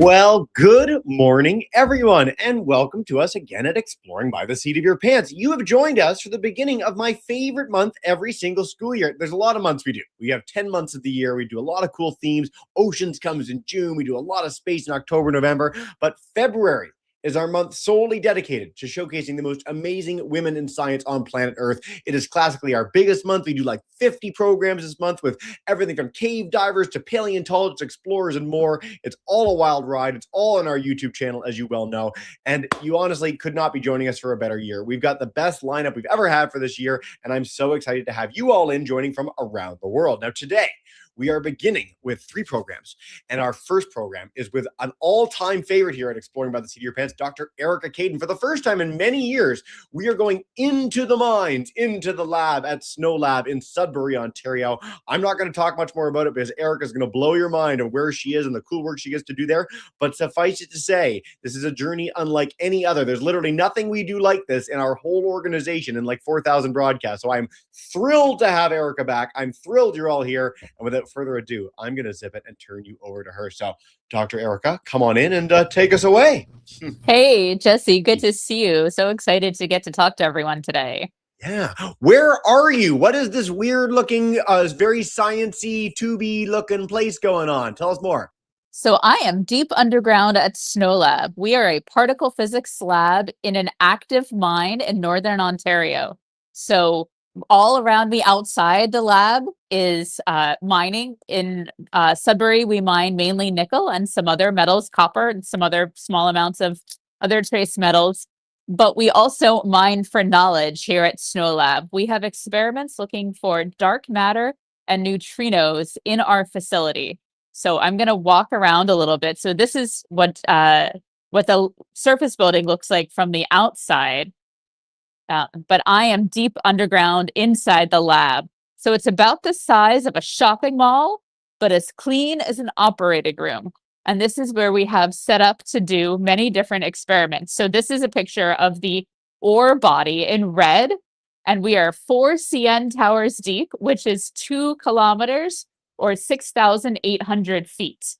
Well, good morning, everyone, and welcome to us again at Exploring by the Seat of Your Pants. You have joined us for the beginning of my favorite month every single school year. There's a lot of months we do. We have 10 months of the year. We do a lot of cool themes. Oceans comes in June. We do a lot of space in October, November. But February is our month solely dedicated to showcasing the most amazing women in science on planet Earth. It is classically our biggest month. We do like 50 programs this month with everything from cave divers to paleontologists, explorers, and more. It's all a wild ride. It's all on our YouTube channel, as you well know. And you honestly could not be joining us for a better year. We've got the best lineup we've ever had for this year, and I'm so excited to have you all in joining from around the world. Now, today, we are beginning with 3 programs, and our first program is with an all-time favorite here at Exploring by the Seat of Your Pants, Dr. Erica Caden. For the first time in many years, we are going into the mines, into the lab at SNOLAB in Sudbury, Ontario. I'm not going to talk much more about it because Erica's going to blow your mind of where she is and the cool work she gets to do there, but suffice it to say, this is a journey unlike any other. There's literally nothing we do like this in our whole organization in like 4,000 broadcasts, so I'm thrilled to have Erica back. I'm thrilled you're all here, and without further ado, I'm going to zip it and turn you over to her. So, Dr. Erica, come on in and take us away. Hey, Jesse, good to see you. So excited to get to talk to everyone today. Yeah. Where are you? What is this weird looking, very sciencey, tubey looking place going on? Tell us more. So I am deep underground at SNOLAB. We are a particle physics lab in an active mine in Northern Ontario. So all around me outside the lab is mining. In Sudbury, we mine mainly nickel and some other metals, copper, and some other small amounts of other trace metals. But we also mine for knowledge here at SNOLAB. We have experiments looking for dark matter and neutrinos in our facility. So I'm going to walk around a little bit. So this is what the surface building looks like from the outside. But I am deep underground inside the lab. So it's about the size of a shopping mall, but as clean as an operating room. And this is where we have set up to do many different experiments. So this is a picture of the ore body in red, and we are 4 CN towers deep, which is 2 kilometers or 6,800 feet.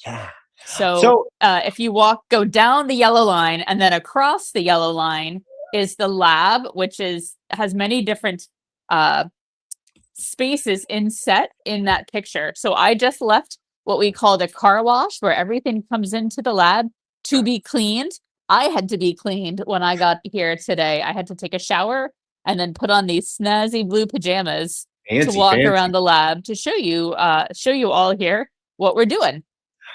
Yeah. So if you go down the yellow line and then across the yellow line is the lab, which has many different spaces inset in that picture. So I just left what we call the car wash, where everything comes into the lab to be cleaned. I had to be cleaned when I got here today. I had to take a shower and then put on these snazzy blue pajamas to walk around the lab to show you all here what we're doing.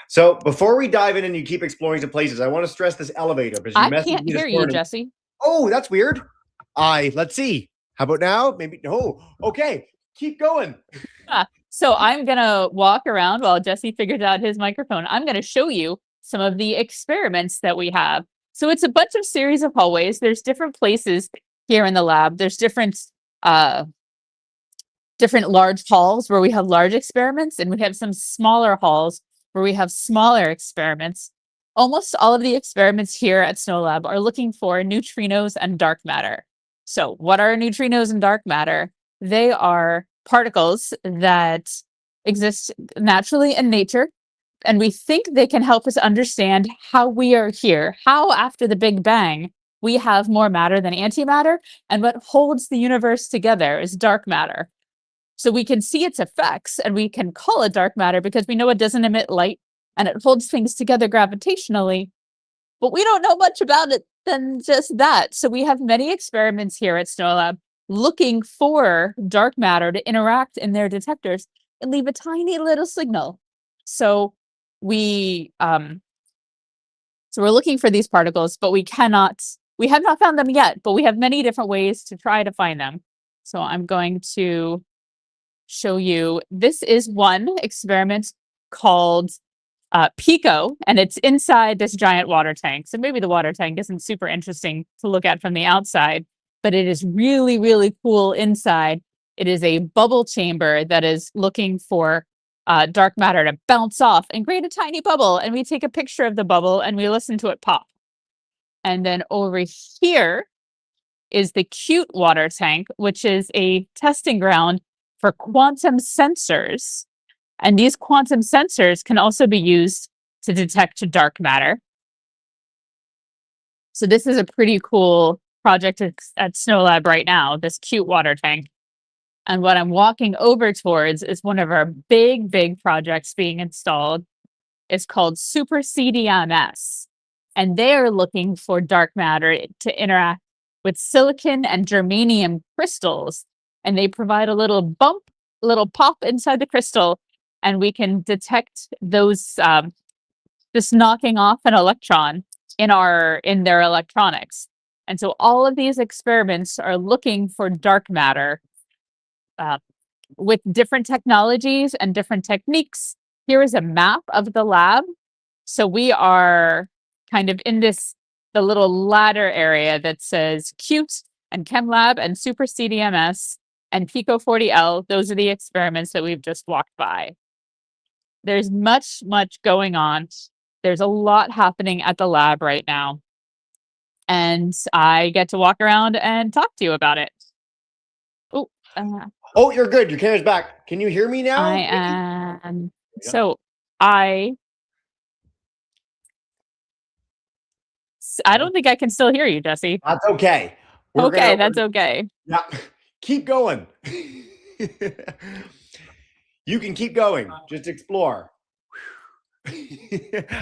So before we dive in and you keep exploring some places, I want to stress this elevator. Because I can't hear you, Jesse. Oh, that's weird. Let's see. How about now? Maybe. Oh, okay. Keep going. So I'm going to walk around while Jesse figures out his microphone. I'm going to show you some of the experiments that we have. So it's a bunch of series of hallways. There's different places here in the lab. There's different large halls where we have large experiments, and we have some smaller halls where we have smaller experiments. Almost all of the experiments here at SNOLAB are looking for neutrinos and dark matter. So what are neutrinos and dark matter? They are particles that exist naturally in nature, and we think they can help us understand how we are here, how after the Big Bang we have more matter than antimatter, and what holds the universe together is dark matter. So we can see its effects, and we can call it dark matter because we know it doesn't emit light and it holds things together gravitationally, but we don't know much about it than just that. So we have many experiments here at SNOLAB looking for dark matter to interact in their detectors and leave a tiny little signal. So we're looking for these particles, but we have not found them yet, but we have many different ways to try to find them. So I'm going to show you, this is one experiment called Pico, and it's inside this giant water tank. So maybe the water tank isn't super interesting to look at from the outside, but it is really, really cool inside. It is a bubble chamber that is looking for dark matter to bounce off and create a tiny bubble. And we take a picture of the bubble and we listen to it pop. And then over here is the cute water tank, which is a testing ground for quantum sensors. And these quantum sensors can also be used to detect dark matter. So this is a pretty cool project at SNOLAB right now, this cute water tank. And what I'm walking over towards is one of our big projects being installed. It's called Super CDMS. And they are looking for dark matter to interact with silicon and germanium crystals. And they provide a little bump, a little pop inside the crystal, and we can detect those just knocking off an electron in their electronics. And so all of these experiments are looking for dark matter with different technologies and different techniques. Here is a map of the lab. So we are kind of in the little ladder area that says CUTE and ChemLab and Super CDMS and Pico 40L. Those are the experiments that we've just walked by. There's much going on. There's a lot happening at the lab right now. And I get to walk around and talk to you about it. Oh, you're good. Your camera's back. Can you hear me now? I am. So I don't think I can still hear you, Jesse. That's okay. That's okay. Yeah, keep going. You can keep going. Just explore.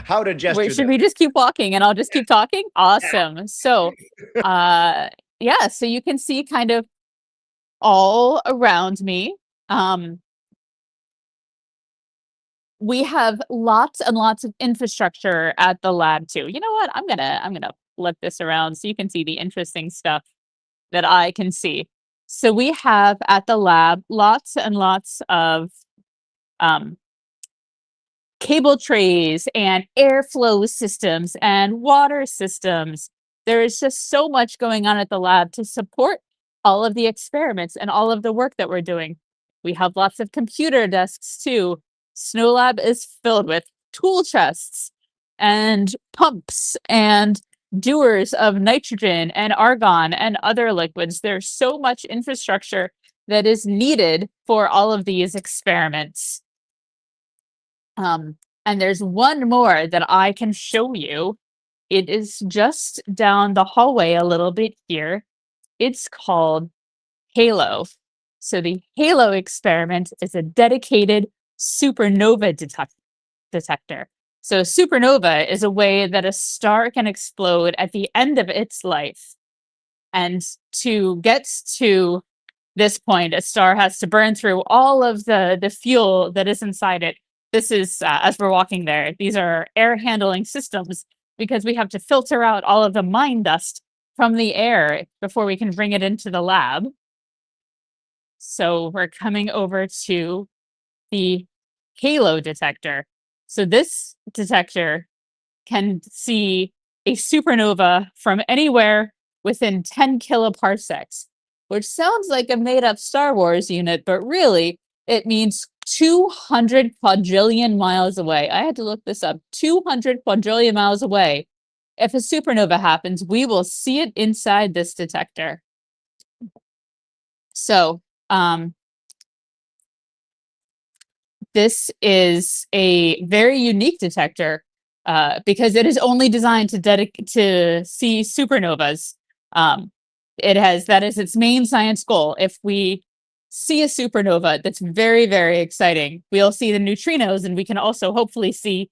How to gesture. Wait, should we just keep walking and I'll just keep talking? Awesome. So, yeah, so you can see kind of all around me. We have lots and lots of infrastructure at the lab too. You know what? I'm gonna flip this around so you can see the interesting stuff that I can see. So we have at the lab lots and lots of cable trays and airflow systems and water systems. There is just so much going on at the lab to support all of the experiments and all of the work that we're doing. We have lots of computer desks too. SNOLAB is filled with tool chests and pumps and dewars of nitrogen and argon and other liquids. There's so much infrastructure that is needed for all of these experiments. And there's one more that I can show you. It is just down the hallway a little bit here. It's called HALO. So the HALO experiment is a dedicated supernova detector. So supernova is a way that a star can explode at the end of its life. And to get to this point, a star has to burn through all of the fuel that is inside it. This is, as we're walking there, these are air handling systems because we have to filter out all of the mine dust from the air before we can bring it into the lab. So we're coming over to the HALO detector. So this detector can see a supernova from anywhere within 10 kiloparsecs, which sounds like a made-up Star Wars unit, but really it means 200 quadrillion miles away. I had to look this up. 200 quadrillion miles away. If a supernova happens, we will see it inside this detector. So, this is a very unique detector because it is only designed to see supernovas. That is its main science goal. If we see a supernova, that's very, very exciting. We'll see the neutrinos, and we can also hopefully see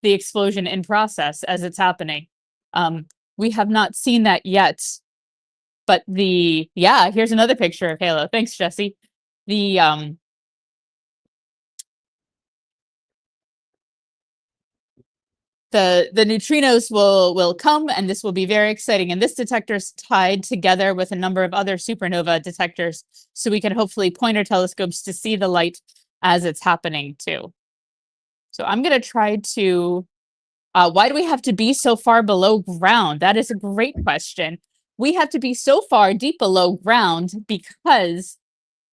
the explosion in process as it's happening. We have not seen that yet, but here's another picture of HALO. Thanks, Jesse. The neutrinos will come, and this will be very exciting. And this detector is tied together with a number of other supernova detectors, so we can hopefully point our telescopes to see the light as it's happening too. So I'm going to try to, why do we have to be so far below ground? That is a great question. We have to be so far deep below ground because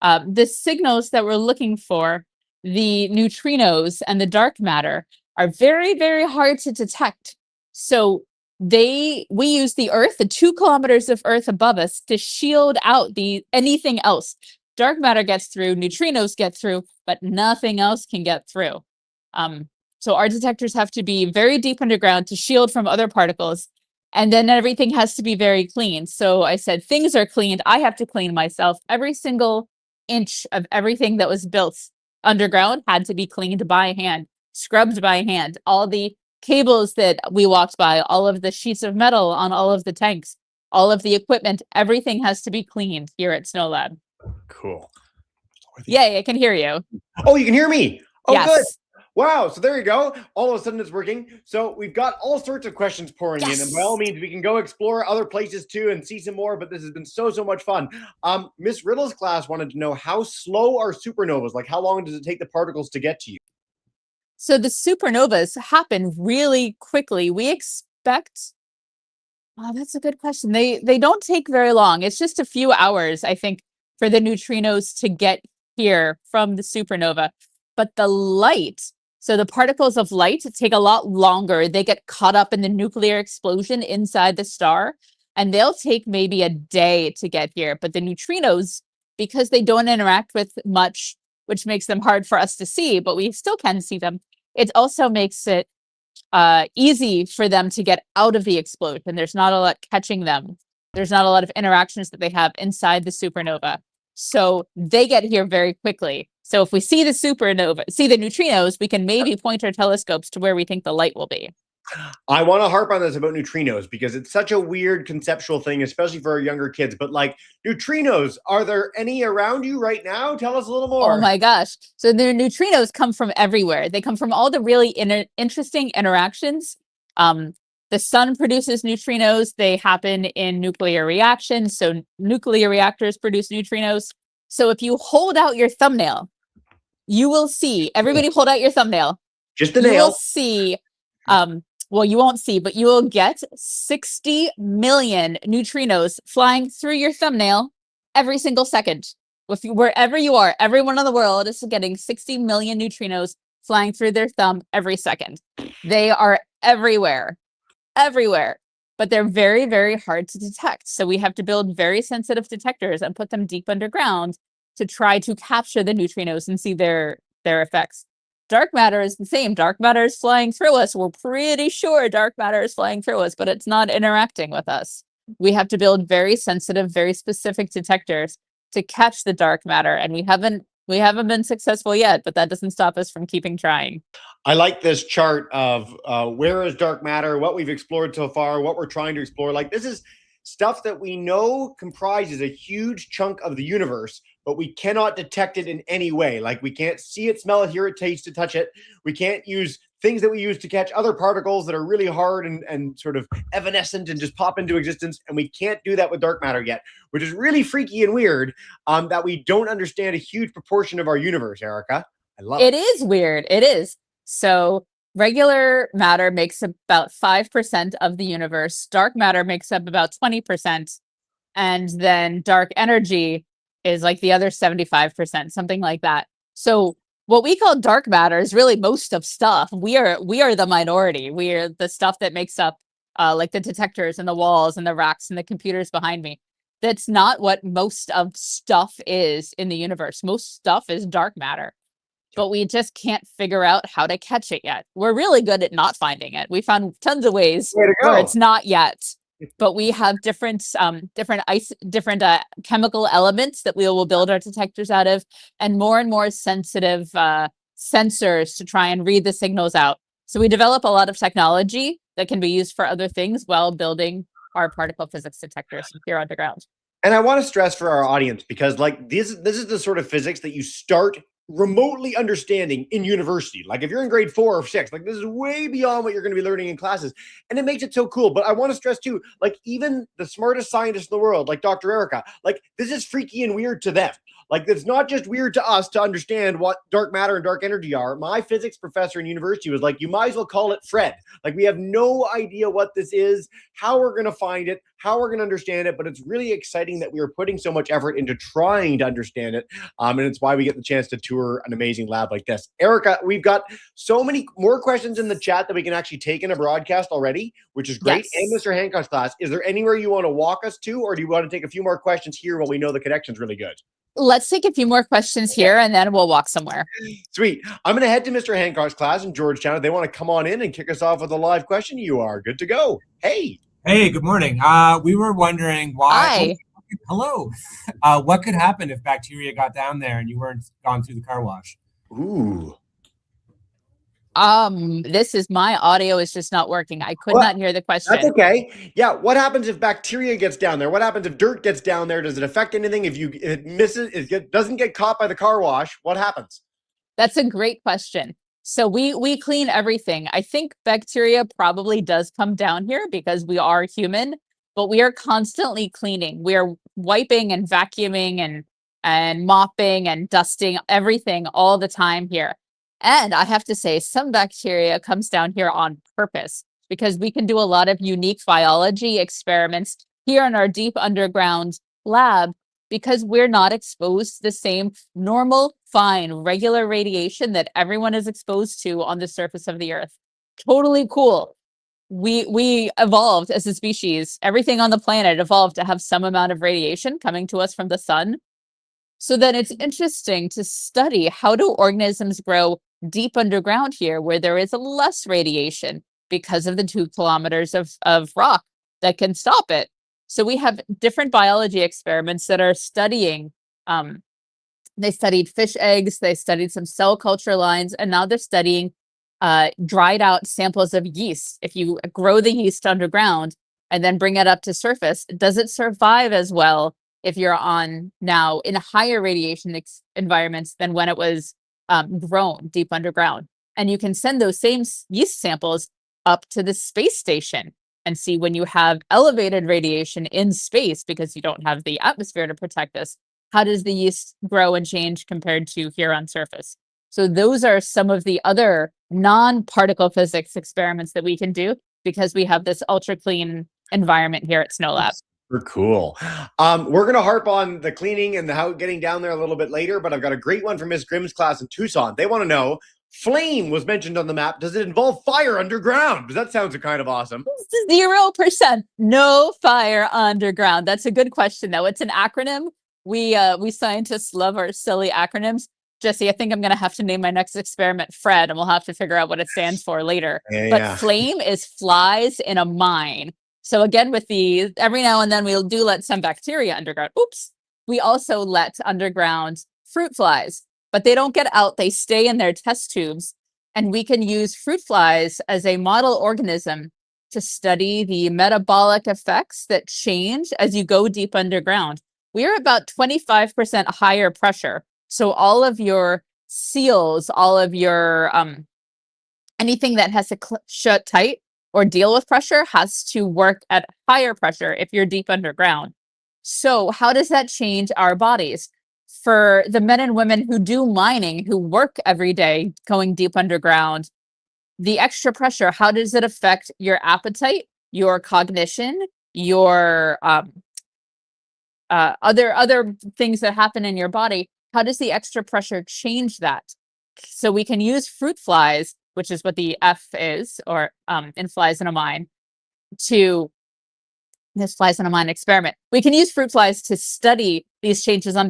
the signals that we're looking for, the neutrinos and the dark matter, are very, very hard to detect. So we use the Earth, the 2 kilometers of Earth above us, to shield out anything else. Dark matter gets through, neutrinos get through, but nothing else can get through. So our detectors have to be very deep underground to shield from other particles. And then everything has to be very clean. So I said, things are cleaned. I have to clean myself. Every single inch of everything that was built underground had to be cleaned by hand, scrubbed by hand. All the cables that we walked by, all of the sheets of metal on all of the tanks, all of the equipment, everything has to be cleaned here at SNOLAB. Cool. Yeah, I can hear you. Oh, you can hear me. Oh, Yes. good. Wow. So there you go. All of a sudden it's working. So we've got all sorts of questions pouring in. And by all means, we can go explore other places too and see some more. But this has been so much fun. Miss Riddle's class wanted to know, how slow are supernovas? Like, how long does it take the particles to get to you? So the supernovas happen really quickly. We expect, oh, that's a good question. They don't take very long. It's just a few hours, I think, for the neutrinos to get here from the supernova. But the light, so the particles of light take a lot longer. They get caught up in the nuclear explosion inside the star, and they'll take maybe a day to get here. But the neutrinos, because they don't interact with much, which makes them hard for us to see, but we still can see them, it also makes it easy for them to get out of the explosion. There's not a lot catching them. There's not a lot of interactions that they have inside the supernova. So they get here very quickly. So if we see the supernova, see the neutrinos, we can maybe point our telescopes to where we think the light will be. I want to harp on this about neutrinos because it's such a weird conceptual thing, especially for our younger kids. But like, neutrinos, are there any around you right now? Tell us a little more. Oh my gosh. So the neutrinos come from everywhere. They come from all the really interesting interactions. The sun produces neutrinos. They happen in nuclear reactions. So nuclear reactors produce neutrinos. So if you hold out your thumbnail, you will see, everybody hold out your thumbnail. Just the nail. nail. You will see, well, you won't see, but you will get 60 million neutrinos flying through your thumbnail every single second. Wherever you are, everyone in the world is getting 60 million neutrinos flying through their thumb every second. They are everywhere, but they're very, very hard to detect. So we have to build very sensitive detectors and put them deep underground to try to capture the neutrinos and see their effects. Dark matter is the same. Dark matter is flying through us. We're pretty sure dark matter is flying through us, but it's not interacting with us. We have to build very sensitive, very specific detectors to catch the dark matter, and we haven't been successful yet, but that doesn't stop us from keeping trying. I like this chart of where is dark matter, what we've explored so far, what we're trying to explore. Like, this is stuff that we know comprises a huge chunk of the universe, but we cannot detect it in any way. Like, we can't see it, smell it, hear it, taste it, touch it. We can't use things that we use to catch other particles that are really hard and sort of evanescent and just pop into existence. And we can't do that with dark matter yet, which is really freaky and weird, that we don't understand a huge proportion of our universe, Erica. I love it. It is weird. It is. So regular matter makes about 5% of the universe. Dark matter makes up about 20%. And then dark energy is like the other 75%, something like that. So what we call dark matter is really most of stuff. We are the minority. We are the stuff that makes up like the detectors and the walls and the racks and the computers behind me. That's not what most of stuff is in the universe. Most stuff is dark matter, but we just can't figure out how to catch it yet. We're really good at not finding it. We found tons of ways where it's not yet, but we have different chemical elements that we will build our detectors out of, and more sensitive sensors to try and read the signals out. So we develop a lot of technology that can be used for other things while building our particle physics detectors here underground. And I want to stress for our audience, because like this is the sort of physics that you start remotely understanding in university. Like if you're in grade 4 or 6, like this is way beyond what you're going to be learning in classes, and it makes it so cool. But I want to stress too, like even the smartest scientists in the world, like Dr. Erica, like this is freaky and weird to them. Like it's not just weird to us to understand what dark matter and dark energy are. My physics professor in university was like, you might as well call it Fred. Like we have no idea what this is, how we're going to find it, how we're going to understand it. But it's really exciting that we are putting so much effort into trying to understand it. And it's why we get the chance to tour an amazing lab like this. Erica, we've got so many more questions in the chat that we can actually take in a broadcast already, which is great. Yes. And Mr. Hancock's class, is there anywhere you want to walk us to, or do you want to take a few more questions here while we know the connection's really good? Let's take a few more questions here and then we'll walk somewhere. Sweet. I'm going to head to Mr. Hancock's class in Georgetown. If they want to come on in and kick us off with a live question, you are good to go. Hey. Hey, good morning. We were wondering Hi. hello. What could happen if bacteria got down there and you weren't gone through the car wash? Ooh. My audio is just not working. I could not hear the question. That's okay. Yeah. What happens if bacteria gets down there? What happens if dirt gets down there? Does it affect anything? If it misses, doesn't get caught by the car wash, what happens? That's a great question. So we clean everything. I think bacteria probably does come down here because we are human, but we are constantly cleaning. We are wiping and vacuuming and mopping and dusting everything all the time here. And I have to say, some bacteria comes down here on purpose because we can do a lot of unique biology experiments here in our deep underground lab because we're not exposed to the same normal, fine, regular radiation that everyone is exposed to on the surface of the earth. Totally cool. We evolved as a species. Everything on the planet evolved to have some amount of radiation coming to us from the sun. So then it's interesting to study how do organisms grow deep underground here where there is less radiation because of the 2 kilometers of rock that can stop it. So we have different biology experiments that are studying, they studied fish eggs, they studied some cell culture lines, and now they're studying dried out samples of yeast. If you grow the yeast underground and then bring it up to surface, does it survive as well if you're on now in higher radiation environments than when it was grown deep underground? And you can send those same yeast samples up to the space station and see when you have elevated radiation in space because you don't have the atmosphere to protect us, how does the yeast grow and change compared to here on surface? So those are some of the other non-particle physics experiments that we can do because we have this ultra clean environment here at SNOLAB. Super cool. We're going to harp on the cleaning and how getting down there a little bit later, but I've got a great one from Miss Grimm's class in Tucson. They want to know, flame was mentioned on the map. Does it involve fire underground? Because that sounds kind of awesome. 0%. No fire underground. That's a good question, though. It's an acronym. We scientists love our silly acronyms. Jesse, I think I'm going to have to name my next experiment Fred, and we'll have to figure out what it stands for later. But flame is flies in a mine. So again, with the every now and then we'll let some bacteria underground. Oops. We also let underground fruit flies, but they don't get out. They stay in their test tubes. And we can use fruit flies as a model organism to study the metabolic effects that change as you go deep underground. We are about 25% higher pressure. So all of your seals, all of your anything that has to shut tight or deal with pressure has to work at higher pressure if you're deep underground. So how does that change our bodies? For the men and women who do mining, who work every day going deep underground, the extra pressure, how does it affect your appetite, your cognition, your other things that happen in your body? How does the extra pressure change that? So we can use fruit flies, which is what the F is, or in flies in a mine, this flies in a mine experiment. We can use fruit flies to study these changes on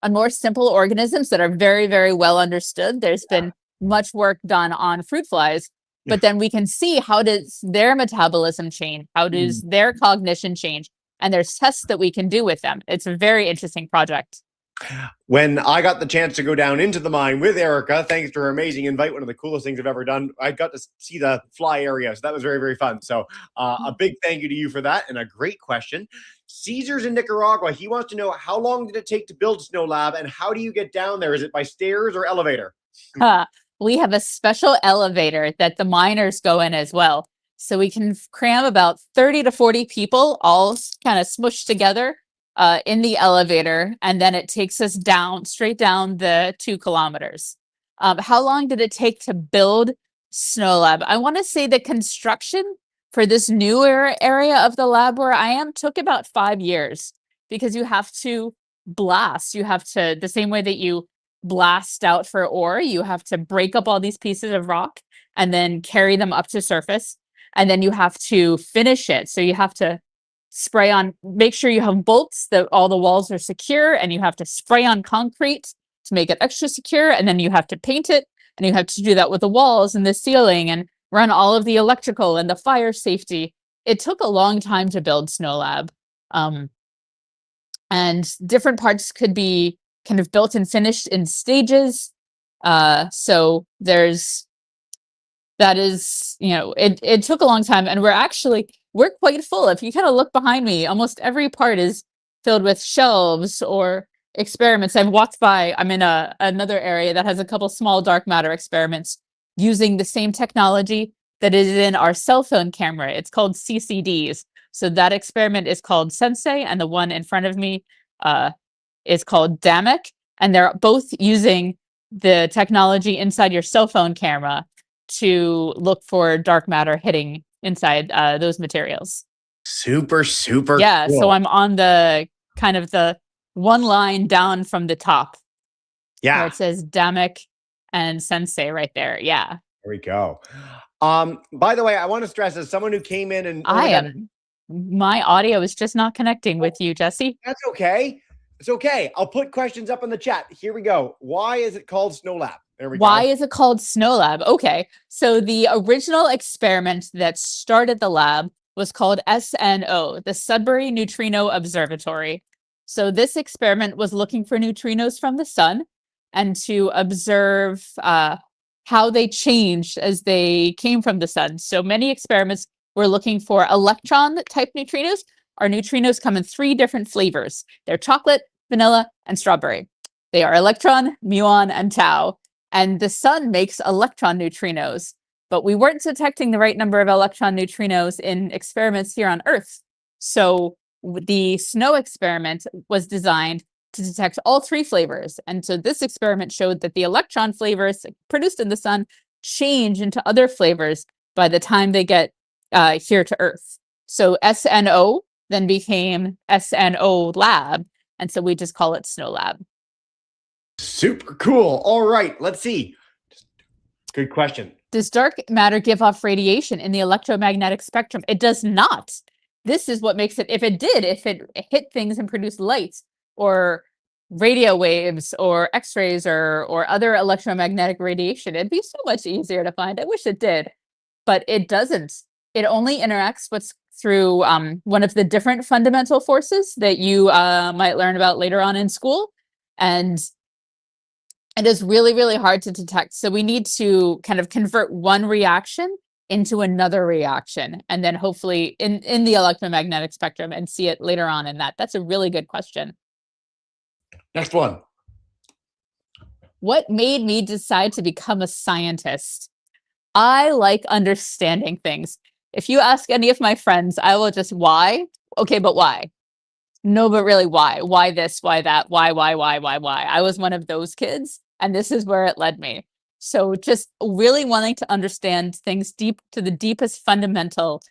more simple organisms that are very, very well understood. There's been much work done on fruit flies, but then we can see how does their metabolism change? How does their cognition change? And there's tests that we can do with them. It's a very interesting project. When I got the chance to go down into the mine with Erica, thanks to her amazing invite, one of the coolest things I've ever done, I got to see the fly area. So that was very, very fun. So a big thank you to you for that. And a great question. Caesar's in Nicaragua. He wants to know, how long did it take to build SNOLAB and how do you get down there? Is it by stairs or elevator? We have a special elevator that the miners go in as well. So we can cram about 30 to 40 people all kind of smushed together in the elevator, and then it takes us straight down the 2 kilometers. How long did it take to build SNOLAB? I want to say the construction for this newer area of the lab where I am took about 5 years because you have to blast. You have to, the same way that you blast out for ore, you have to break up all these pieces of rock and then carry them up to surface. And then you have to finish it. So you have to spray on, make sure you have bolts, that all the walls are secure, and you have to spray on concrete to make it extra secure, and then you have to paint it, and you have to do that with the walls and the ceiling, and run all of the electrical and the fire safety. It took a long time to build SNOLAB. And different parts could be kind of built and finished in stages. So that is, it took a long time, and we're quite full. If you kind of look behind me, almost every part is filled with shelves or experiments. I've walked by, I'm in another area that has a couple small dark matter experiments using the same technology that is in our cell phone camera. It's called CCDs. So that experiment is called Sensei, and the one in front of me is called DAMIC, and they're both using the technology inside your cell phone camera to look for dark matter hitting inside those materials. Super Yeah, cool. so I'm on the kind of the one line down from the top. Yeah. Where it says DAMIC and Sensei right there. Yeah. There we go. By the way, I want to stress, as someone who came in and my audio is just not connecting with you, Jesse. That's okay. It's okay. I'll put questions up in the chat. Here we go. Why is it called SNOLAB? There we go. Why is it called SNOLAB? Okay. So the original experiment that started the lab was called SNO, the Sudbury Neutrino Observatory. So this experiment was looking for neutrinos from the sun and to observe how they changed as they came from the sun. So many experiments were looking for electron type neutrinos. Our neutrinos come in 3 different flavors. They're chocolate, vanilla, and strawberry. They are electron, muon, and tau. And the sun makes electron neutrinos, but we weren't detecting the right number of electron neutrinos in experiments here on Earth. So the SNO experiment was designed to detect all 3 flavors. And so this experiment showed that the electron flavors produced in the sun change into other flavors by the time they get here to Earth. So SNO then became SNO Lab. And so we just call it SNOLAB. Super cool. All right, let's see. Good question. Does dark matter give off radiation in the electromagnetic spectrum? It does not. This is what makes it, if it hit things and produced lights or radio waves or x-rays or other electromagnetic radiation, it'd be so much easier to find. I wish it did, but it doesn't. It only interacts through one of the different fundamental forces that you might learn about later on in school. And it is really, really hard to detect. So we need to kind of convert one reaction into another reaction, and then hopefully in the electromagnetic spectrum and see it later on in that. That's a really good question. Next one. What made me decide to become a scientist? I like understanding things. If you ask any of my friends, I will just, why? Okay, but why? No, but really, why? Why this? Why that? Why? I was one of those kids, and this is where it led me. So just really wanting to understand things deep to the deepest fundamental.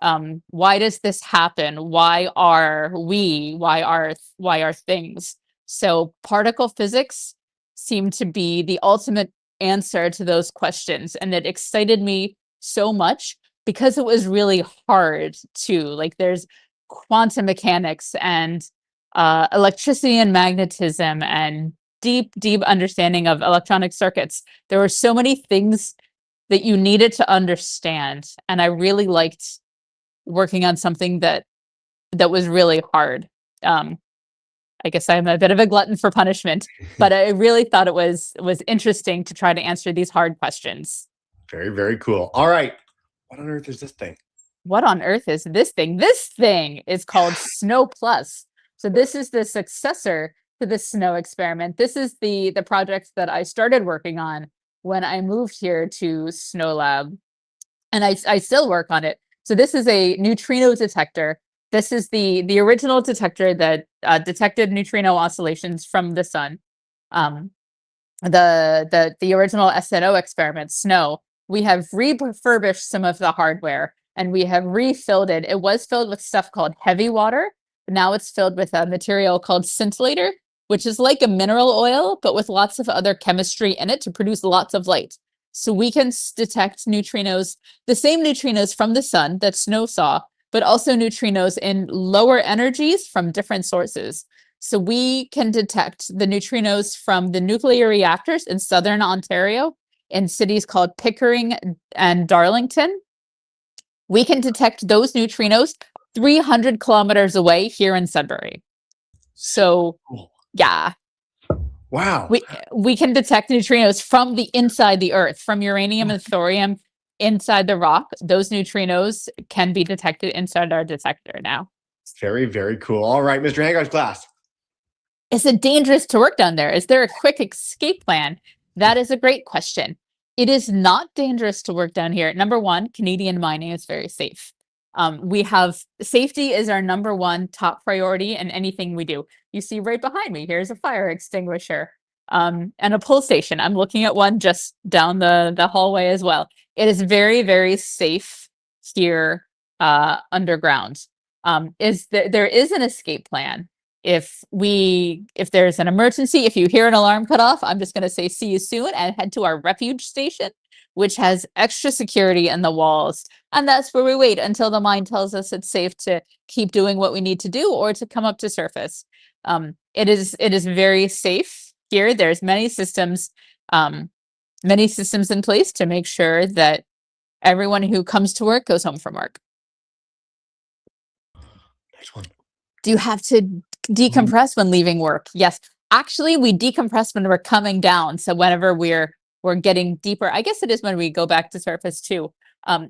Why does this happen? Why are we? Why are things? So particle physics seemed to be the ultimate answer to those questions, and it excited me so much because it was really hard too. Like there's quantum mechanics and electricity and magnetism and deep understanding of electronic circuits. There were so many things that you needed to understand, and I really liked working on something that was really hard. I guess I'm a bit of a glutton for punishment, but I really thought it was interesting to try to answer these hard questions. Very, very cool. All right. What on earth is this thing? What on earth is this thing? This thing is called SNO Plus. So this is the successor to the SNO experiment. This is the project that I started working on when I moved here to SNOLAB, and I still work on it. So this is a neutrino detector. This is the original detector that detected neutrino oscillations from the sun. The original SNO experiment, SNO. We have refurbished some of the hardware, and we have refilled it. It was filled with stuff called heavy water. Now it's filled with a material called scintillator, which is like a mineral oil, but with lots of other chemistry in it to produce lots of light. So we can detect neutrinos, the same neutrinos from the sun that SNO saw, but also neutrinos in lower energies from different sources. So we can detect the neutrinos from the nuclear reactors in southern Ontario in cities called Pickering and Darlington. We can detect those neutrinos 300 kilometers away here in Sudbury. So yeah. Wow. We can detect neutrinos from the inside the earth, from uranium and thorium inside the rock. Those neutrinos can be detected inside our detector now. Very, very cool. All right, Mr. Hancock's class. Is it dangerous to work down there? Is there a quick escape plan? That is a great question. It is not dangerous to work down here. Number one, Canadian mining is very safe. We have safety is our number one top priority in anything we do. You see right behind me, here's a fire extinguisher and a pull station. I'm looking at one just down the hallway as well. It is very, very safe here underground. There is an escape plan. If there's an emergency, if you hear an alarm cut off, I'm just going to say see you soon and head to our refuge station, which has extra security in the walls. And that's where we wait until the mine tells us it's safe to keep doing what we need to do or to come up to surface. It is very safe here. There's many systems in place to make sure that everyone who comes to work goes home from work. Next one. Do you have to decompress when leaving work? Yes. Actually, we decompress when we're coming down. So whenever we're getting deeper, I guess it is when we go back to surface too.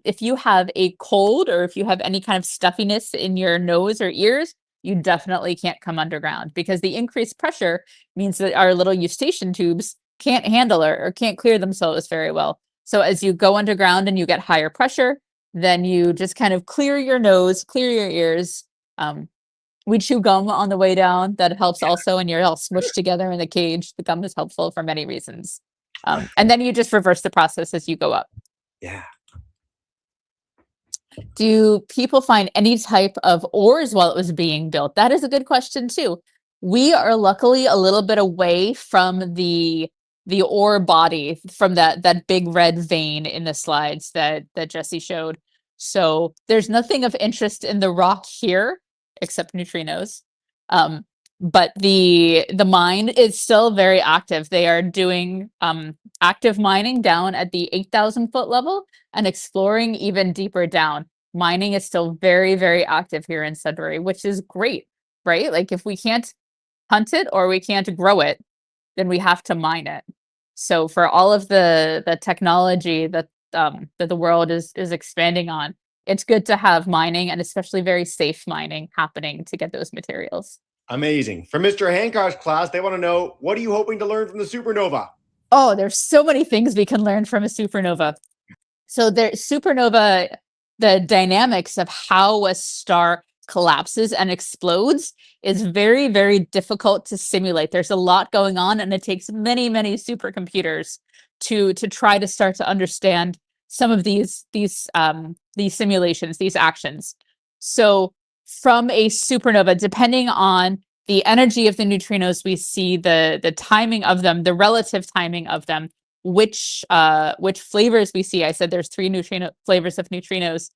If you have a cold or if you have any kind of stuffiness in your nose or ears, you definitely can't come underground because the increased pressure means that our little eustachian tubes can't handle or can't clear themselves very well. So as you go underground and you get higher pressure, then you just kind of clear your nose, clear your ears. We chew gum on the way down. That helps also, and you're all smushed together in the cage. The gum is helpful for many reasons. And then you just reverse the process as you go up. Yeah. Do people find any type of ores while it was being built? That is a good question too. We are luckily a little bit away from the ore body, from that big red vein in the slides that Jesse showed. So there's nothing of interest in the rock here except neutrinos. But the mine is still very active. They are doing active mining down at the 8,000 foot level and exploring even deeper down. Mining is still very, very active here in Sudbury, which is great, right? Like if we can't hunt it or we can't grow it, then we have to mine it. So for all of the technology that the world is expanding on, it's good to have mining and especially very safe mining happening to get those materials. Amazing. For Mr. Hancock's class, they want to know, what are you hoping to learn from the supernova? Oh, there's so many things we can learn from a supernova. So supernova, the dynamics of how a star collapses and explodes is very, very difficult to simulate. There's a lot going on and it takes many, many supercomputers to try to start to understand some of these simulations, these actions. So from a supernova, depending on the energy of the neutrinos, we see the timing of them, the relative timing of them, which flavors we see. I said there's 3 flavors of neutrinos.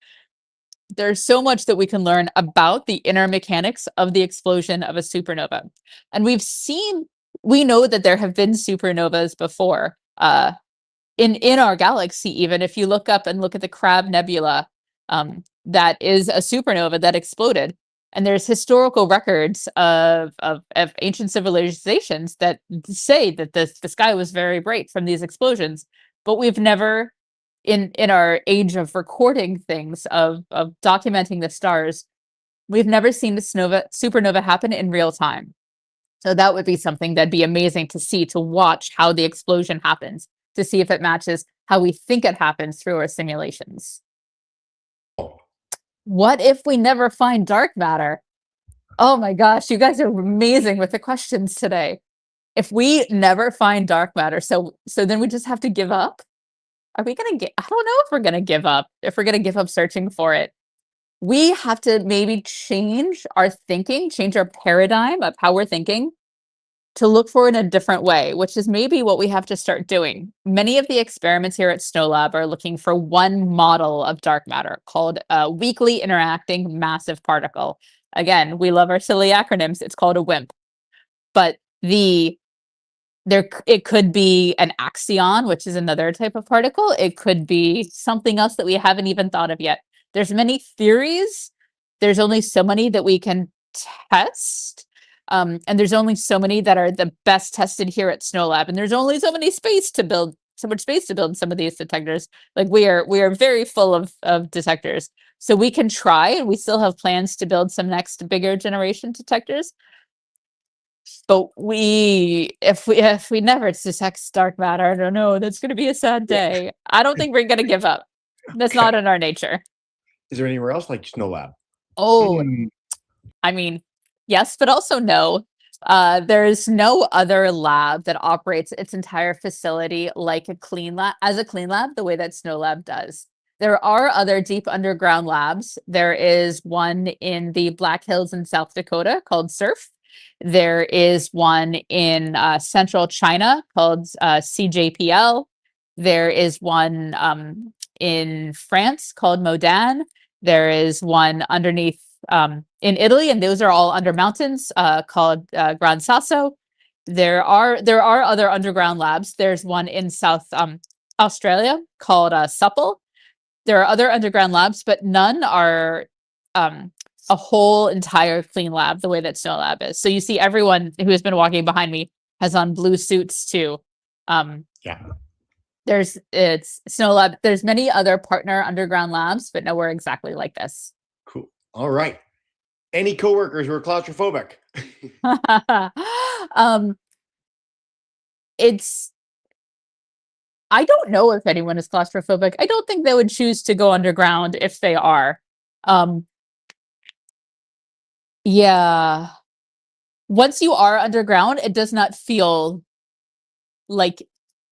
There's so much that we can learn about the inner mechanics of the explosion of a supernova. And we know that there have been supernovas before. In our galaxy, even if you look up and look at the Crab Nebula, that is a supernova that exploded. And there's historical records of ancient civilizations that say that the sky was very bright from these explosions. But we've never, in our age of recording things, of documenting the stars, we've never seen the supernova happen in real time. So that would be something that'd be amazing to see, to watch how the explosion happens, to see if it matches how we think it happens through our simulations. What if we never find dark matter? Oh my gosh, you guys are amazing with the questions today. If we never find dark matter, so then we just have to give up? Are we gonna I don't know if we're gonna give up, if we're gonna give up searching for it. We have to maybe change our thinking, change our paradigm of how we're thinking to look for in a different way, which is maybe what we have to start doing. Many of the experiments here at SNOLAB are looking for one model of dark matter called a weakly interacting massive particle. Again, we love our silly acronyms. It's called a WIMP. But it could be an axion, which is another type of particle. It could be something else that we haven't even thought of yet. There's many theories. There's only so many that we can test. And there's only so many that are the best tested here at SNOLAB. And there's only so much space to build some of these detectors. Like we are very full of detectors. So we can try, and we still have plans to build some next bigger generation detectors. But if we never detect dark matter, I don't know, that's going to be a sad day. I don't think we're going to give up. That's not in our nature. Is there anywhere else like SNOLAB? Oh, I mean, yes, but also no. There's no other lab that operates its entire facility like a clean lab, the way that SNOLAB does. There are other deep underground labs. There is one in the Black Hills in South Dakota called SURF. There is one in central China called CJPL. There is one in France called Modan. There is one underneath in Italy, and those are all under mountains called Gran Sasso. There are other underground labs. There's one in South Australia called Supple. There are other underground labs, but none are a whole entire clean lab the way that SNOLAB is. So you see everyone who has been walking behind me has on blue suits too. Yeah. It's SNOLAB. There's many other partner underground labs, but nowhere exactly like this. Cool. All right. Any coworkers who are claustrophobic? I don't know if anyone is claustrophobic. I don't think they would choose to go underground if they are. Yeah. Once you are underground, it does not feel like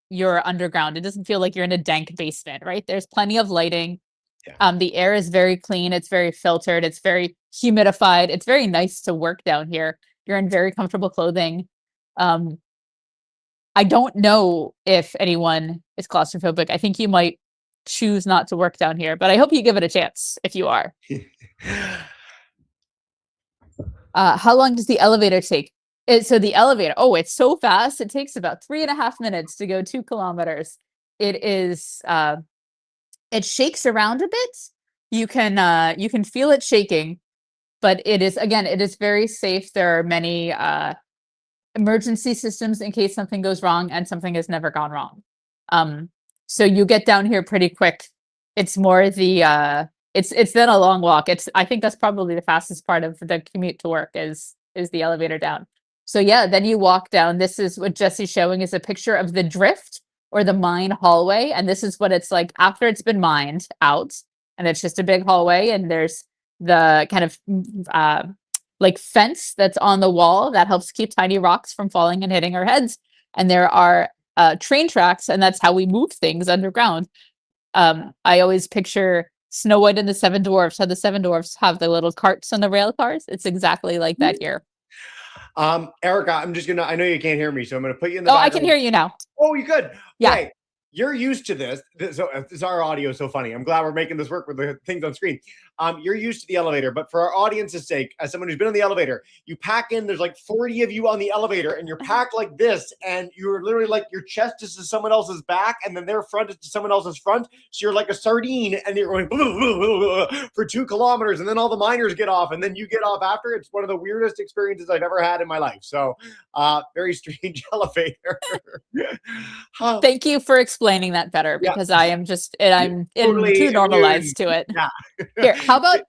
you're underground. It doesn't feel like you're in a dank basement, right? There's plenty of lighting. Yeah. The air is very clean. It's very filtered. It's very humidified. It's very nice to work down here. You're in very comfortable clothing. I don't know if anyone is claustrophobic. I think you might choose not to work down here, but I hope you give it a chance if you are. How long does the elevator take? So the elevator, it's so fast. It takes about 3.5 minutes to go 2 kilometers. It is, it shakes around a bit. You can feel it shaking, but it is very safe. There are many emergency systems in case something goes wrong, and something has never gone wrong. So you get down here pretty quick. It's more the it's then a long walk. I think that's probably the fastest part of the commute to work is the elevator down. So yeah, then you walk down. This is what Jesse's showing is a picture of the drift or the mine hallway, and this is what it's like after it's been mined out, and it's just a big hallway, and there's the kind of like fence that's on the wall that helps keep tiny rocks from falling and hitting our heads. And there are train tracks, and that's how we move things underground. I always picture Snow White and the Seven Dwarfs, how the Seven Dwarfs have the little carts on the rail cars. It's exactly like that here. Erica, I know you can't hear me, so I'm gonna put you in the I can hear you now. Oh, you could? Yeah. Okay. You're used to this. So our audio is so funny. I'm glad we're making this work with the things on screen. You're used to the elevator, but for our audience's sake, as someone who's been on the elevator, you pack in, there's like 40 of you on the elevator, and you're packed like this, and you're literally like your chest is to someone else's back, and then their front is to someone else's front. So you're like a sardine, and you're going blah, blah, blah, blah, for 2 kilometers, and then all the miners get off, and then you get off after. It's one of the weirdest experiences I've ever had in my life. So very strange elevator. Thank you for explaining that better, because I'm totally too normalized to it. Yeah. Here, how about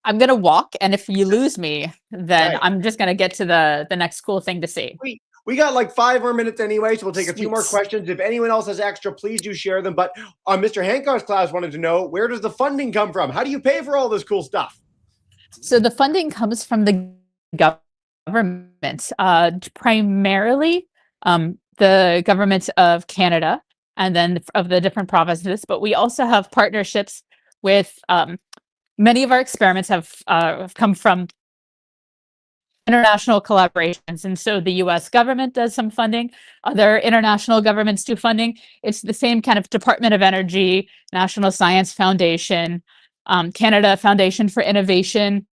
I'm gonna walk, and if you lose me, then I'm just gonna get to the next cool thing to see. We got like 5 more minutes anyway, so we'll take a few more questions. If anyone else has extra, please do share them. But Mr. Hancock's class wanted to know, where does the funding come from? How do you pay for all this cool stuff? So the funding comes from the government, primarily the government of Canada, and then of the different provinces. But we also have partnerships with many of our experiments have come from international collaborations. And so the US government does some funding, other international governments do funding. It's the same kind of Department of Energy, National Science Foundation, Canada Foundation for Innovation.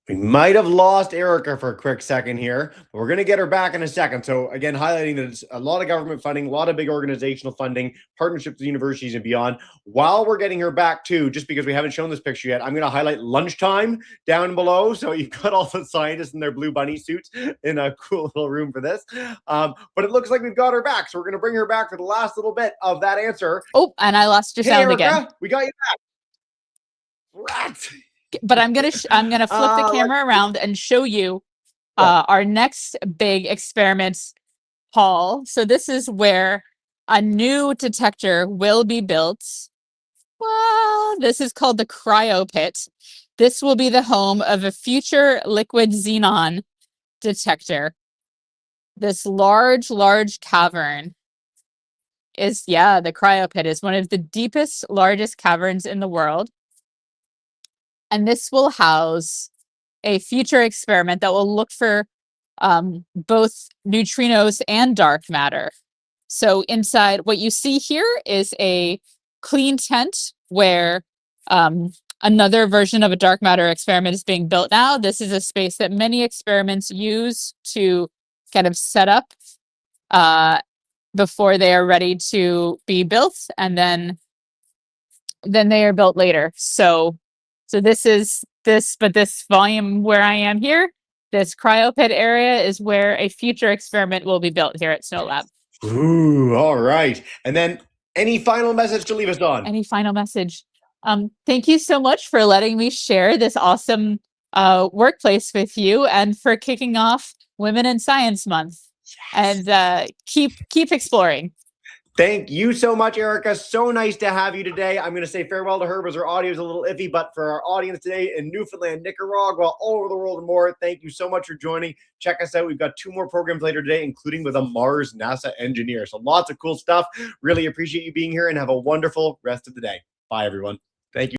We might have lost Erica for a quick second here, but we're going to get her back in a second. So again, highlighting that it's a lot of government funding, a lot of big organizational funding, partnerships with universities and beyond. While we're getting her back too, just because we haven't shown this picture yet, I'm going to highlight lunchtime down below. So you've got all the scientists in their blue bunny suits in a cool little room for this. But it looks like we've got her back. So we're going to bring her back for the last little bit of that answer. Oh, and I lost your Hey, sound Erica, again. we got you back. Rat. But I'm gonna flip the camera around and show you our next big experiment hall. So this is where a new detector will be built. Well, this is called the cryo pit. This will be the home of a future liquid xenon detector. This large cavern is, the cryo pit is one of the deepest, largest caverns in the world. And this will house a future experiment that will look for both neutrinos and dark matter. So inside, what you see here is a clean tent where another version of a dark matter experiment is being built now. This is a space that many experiments use to kind of set up before they are ready to be built, and then they are built later. So this is but this volume where I am here, this cryo pit area is where a future experiment will be built here at SNOLAB. Ooh, all right. And then any final message to leave us on? Any final message? Thank you so much for letting me share this awesome workplace with you, and for kicking off Women in Science Month. Yes. And keep exploring. Thank you so much, Erica. So nice to have you today. I'm going to say farewell to her because her audio is a little iffy, but for our audience today in Newfoundland, Nicaragua, all over the world and more, thank you so much for joining. Check us out. We've got 2 more programs later today, including with a Mars NASA engineer. So lots of cool stuff. Really appreciate you being here, and have a wonderful rest of the day. Bye, everyone.